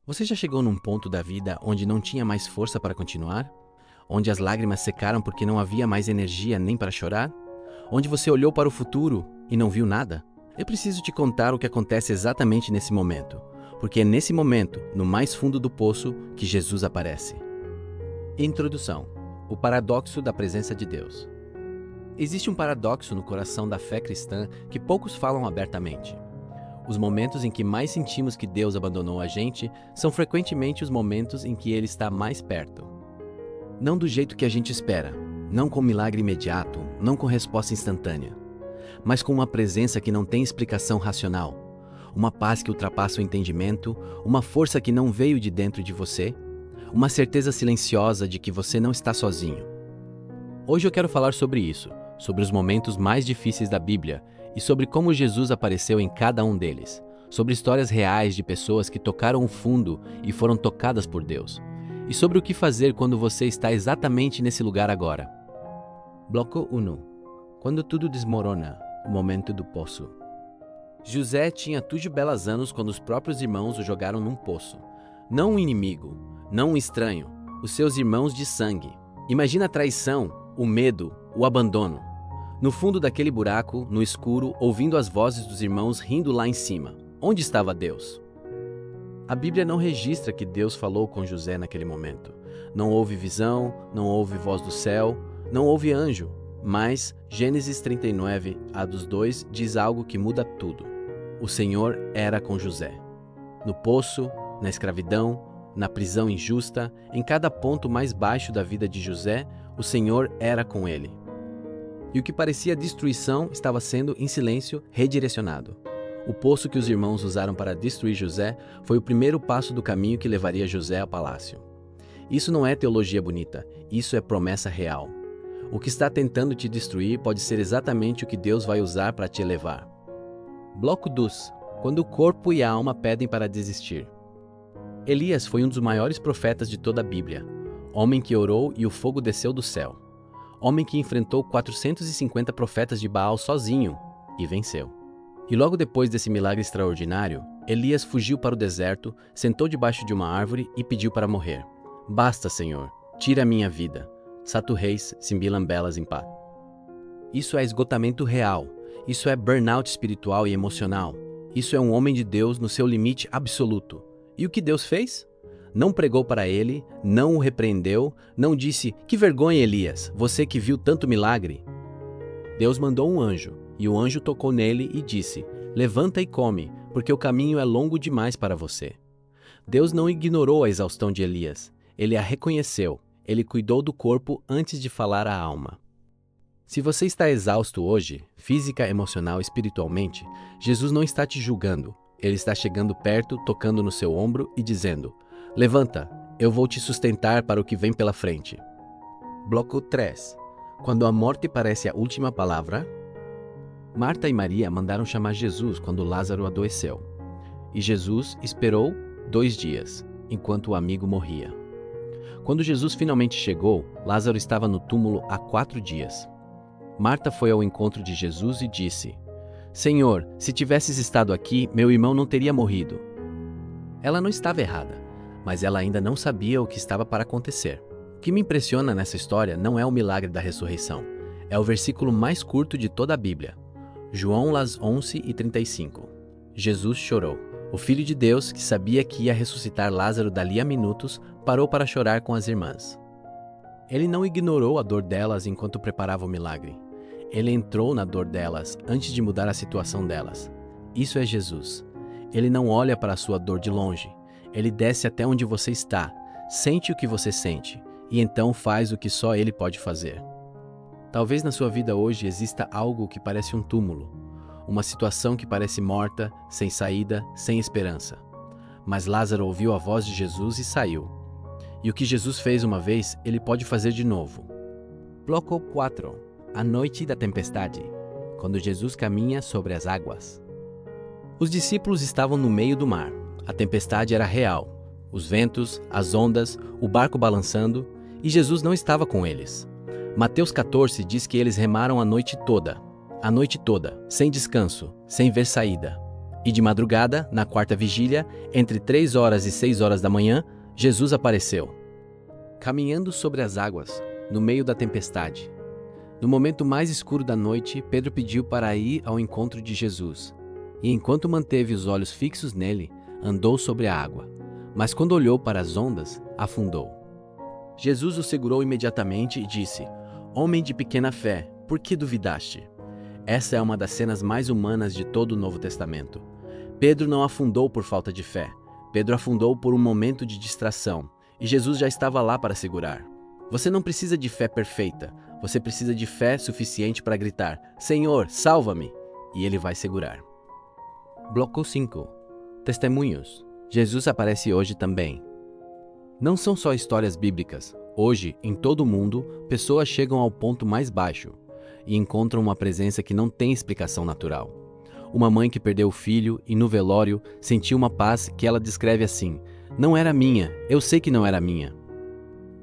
Você já chegou num ponto da vida onde não tinha mais força para continuar? Onde as lágrimas secaram porque não havia mais energia nem para chorar? Onde você olhou para o futuro e não viu nada? Eu preciso te contar o que acontece exatamente nesse momento, porque é nesse momento, no mais fundo do poço, que Jesus aparece. Introdução: o paradoxo da presença de Deus. Existe um paradoxo no coração da fé cristã que poucos falam abertamente. Os momentos em que mais sentimos que Deus abandonou a gente são frequentemente os momentos em que Ele está mais perto. Não do jeito que a gente espera, não com milagre imediato, não com resposta instantânea, mas com uma presença que não tem explicação racional, uma paz que ultrapassa o entendimento, uma força que não veio de dentro de você, uma certeza silenciosa de que você não está sozinho. Hoje eu quero falar sobre isso, sobre os momentos mais difíceis da Bíblia e sobre como Jesus apareceu em cada um deles, sobre histórias reais de pessoas que tocaram o fundo e foram tocadas por Deus, e sobre o que fazer quando você está exatamente nesse lugar agora. Bloco 1. Quando tudo desmorona, o momento do poço. José tinha tudo belos anos quando os próprios irmãos o jogaram num poço. Não um inimigo, não um estranho, os seus irmãos de sangue. Imagina a traição, o medo, o abandono. No fundo daquele buraco, no escuro, ouvindo as vozes dos irmãos rindo lá em cima. Onde estava Deus? A Bíblia não registra que Deus falou com José naquele momento. Não houve visão, não houve voz do céu, não houve anjo. Mas Gênesis 39, a dos 2, diz algo que muda tudo. O Senhor era com José. No poço, na escravidão, na prisão injusta, em cada ponto mais baixo da vida de José, o Senhor era com ele. E o que parecia destruição estava sendo, em silêncio, redirecionado. O poço que os irmãos usaram para destruir José foi o primeiro passo do caminho que levaria José ao palácio. Isso não é teologia bonita, isso é promessa real. O que está tentando te destruir pode ser exatamente o que Deus vai usar para te elevar. Bloco 2. Quando o corpo e a alma pedem para desistir. Elias foi um dos maiores profetas de toda a Bíblia. Homem que orou e o fogo desceu do céu. Homem que enfrentou 450 profetas de Baal sozinho e venceu. E logo depois desse milagre extraordinário, Elias fugiu para o deserto, sentou debaixo de uma árvore e pediu para morrer. Basta, Senhor, tira a minha vida. Satu Reis, Simbilambelas em paz. Isso é esgotamento real. Isso é burnout espiritual e emocional. Isso é um homem de Deus no seu limite absoluto. E o que Deus fez? Não pregou para ele, não o repreendeu, não disse, que vergonha, Elias, você que viu tanto milagre. Deus mandou um anjo, e o anjo tocou nele e disse, levanta e come, porque o caminho é longo demais para você. Deus não ignorou a exaustão de Elias, ele a reconheceu, ele cuidou do corpo antes de falar à alma. Se você está exausto hoje, física, emocional, espiritualmente, Jesus não está te julgando, ele está chegando perto, tocando no seu ombro e dizendo, levanta, eu vou te sustentar para o que vem pela frente. Bloco 3. Quando a morte parece a última palavra. Marta e Maria mandaram chamar Jesus quando Lázaro adoeceu. E Jesus esperou 2 dias, enquanto o amigo morria. Quando Jesus finalmente chegou, Lázaro estava no túmulo há 4 dias. Marta foi ao encontro de Jesus e disse, Senhor, se tivesses estado aqui, meu irmão não teria morrido. Ela não estava errada, mas ela ainda não sabia o que estava para acontecer. O que me impressiona nessa história não é o milagre da ressurreição, é o versículo mais curto de toda a Bíblia. João 11:35. Jesus chorou. O Filho de Deus, que sabia que ia ressuscitar Lázaro dali a minutos, parou para chorar com as irmãs. Ele não ignorou a dor delas enquanto preparava o milagre. Ele entrou na dor delas antes de mudar a situação delas. Isso é Jesus. Ele não olha para a sua dor de longe. Ele desce até onde você está, sente o que você sente, e então faz o que só Ele pode fazer. Talvez na sua vida hoje exista algo que parece um túmulo, uma situação que parece morta, sem saída, sem esperança. Mas Lázaro ouviu a voz de Jesus e saiu. E o que Jesus fez uma vez, Ele pode fazer de novo. Bloco 4. A noite da tempestade, quando Jesus caminha sobre as águas. Os discípulos estavam no meio do mar. A tempestade era real. Os ventos, as ondas, o barco balançando, e Jesus não estava com eles. Mateus 14 diz que eles remaram a noite toda, sem descanso, sem ver saída. E de madrugada, na quarta vigília, entre 3 horas e 6 horas da manhã, Jesus apareceu, caminhando sobre as águas, no meio da tempestade. No momento mais escuro da noite, Pedro pediu para ir ao encontro de Jesus. E enquanto manteve os olhos fixos nele, andou sobre a água. Mas quando olhou para as ondas, afundou. Jesus o segurou imediatamente e disse: "Homem de pequena fé, por que duvidaste?" Essa é uma das cenas mais humanas de todo o Novo Testamento. Pedro não afundou por falta de fé. Pedro afundou por um momento de distração, e Jesus já estava lá para segurar. Você não precisa de fé perfeita, você precisa de fé suficiente para gritar: "Senhor, salva-me!" E ele vai segurar. Bloco 5. Testemunhos. Jesus aparece hoje também. Não são só histórias bíblicas. Hoje, em todo o mundo, pessoas chegam ao ponto mais baixo e encontram uma presença que não tem explicação natural. Uma mãe que perdeu o filho e no velório sentiu uma paz que ela descreve assim: "Não era minha, eu sei que não era minha."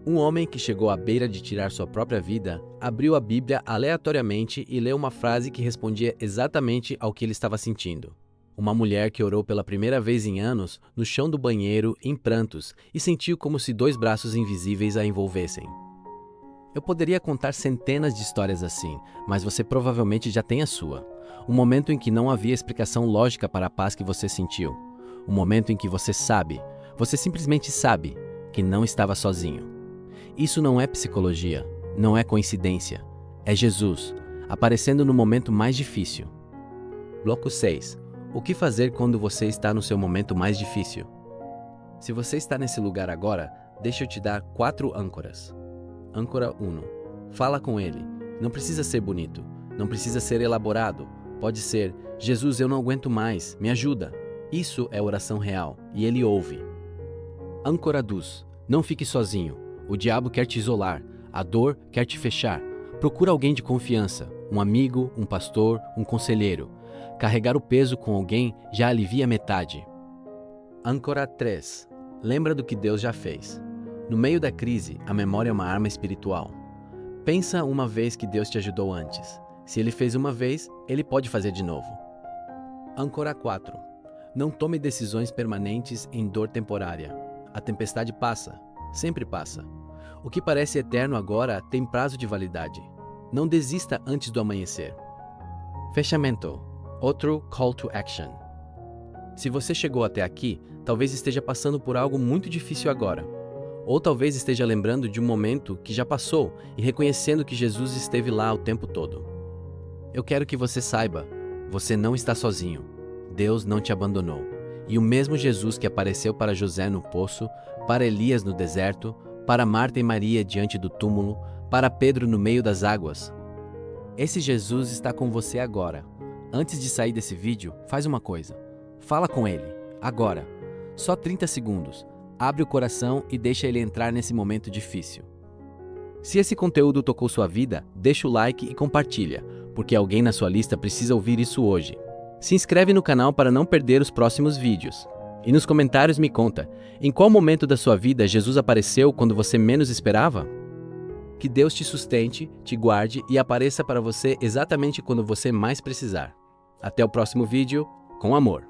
Um homem que chegou à beira de tirar sua própria vida, abriu a Bíblia aleatoriamente e leu uma frase que respondia exatamente ao que ele estava sentindo. Uma mulher que orou pela primeira vez em anos, no chão do banheiro, em prantos, e sentiu como se 2 braços invisíveis a envolvessem. Eu poderia contar centenas de histórias assim, mas você provavelmente já tem a sua. Um momento em que não havia explicação lógica para a paz que você sentiu. Um momento em que você simplesmente sabe, que não estava sozinho. Isso não é psicologia, não é coincidência. É Jesus, aparecendo no momento mais difícil. Bloco 6. O que fazer quando você está no seu momento mais difícil? Se você está nesse lugar agora, deixa eu te dar 4 âncoras. Âncora 1. Fala com ele. Não precisa ser bonito, não precisa ser elaborado. Pode ser: "Jesus, eu não aguento mais, me ajuda." Isso é oração real, e ele ouve. Âncora 2. Não fique sozinho. O diabo quer te isolar, a dor quer te fechar. Procura alguém de confiança, um amigo, um pastor, um conselheiro. Carregar o peso com alguém já alivia metade. Âncora 3. Lembra do que Deus já fez. No meio da crise, a memória é uma arma espiritual. Pensa uma vez que Deus te ajudou antes. Se Ele fez uma vez, Ele pode fazer de novo. Âncora 4. Não tome decisões permanentes em dor temporária. A tempestade passa, sempre passa. O que parece eterno agora tem prazo de validade. Não desista antes do amanhecer. Fechamento. Outro call to action. Se você chegou até aqui, talvez esteja passando por algo muito difícil agora. Ou talvez esteja lembrando de um momento que já passou e reconhecendo que Jesus esteve lá o tempo todo. Eu quero que você saiba, você não está sozinho. Deus não te abandonou. E o mesmo Jesus que apareceu para José no poço, para Elias no deserto, para Marta e Maria diante do túmulo, para Pedro no meio das águas. Esse Jesus está com você agora. Antes de sair desse vídeo, faz uma coisa. Fala com ele, agora. Só 30 segundos. Abre o coração e deixa ele entrar nesse momento difícil. Se esse conteúdo tocou sua vida, deixa o like e compartilha, porque alguém na sua lista precisa ouvir isso hoje. Se inscreve no canal para não perder os próximos vídeos. E nos comentários me conta, em qual momento da sua vida Jesus apareceu quando você menos esperava? Que Deus te sustente, te guarde e apareça para você exatamente quando você mais precisar. Até o próximo vídeo, com amor.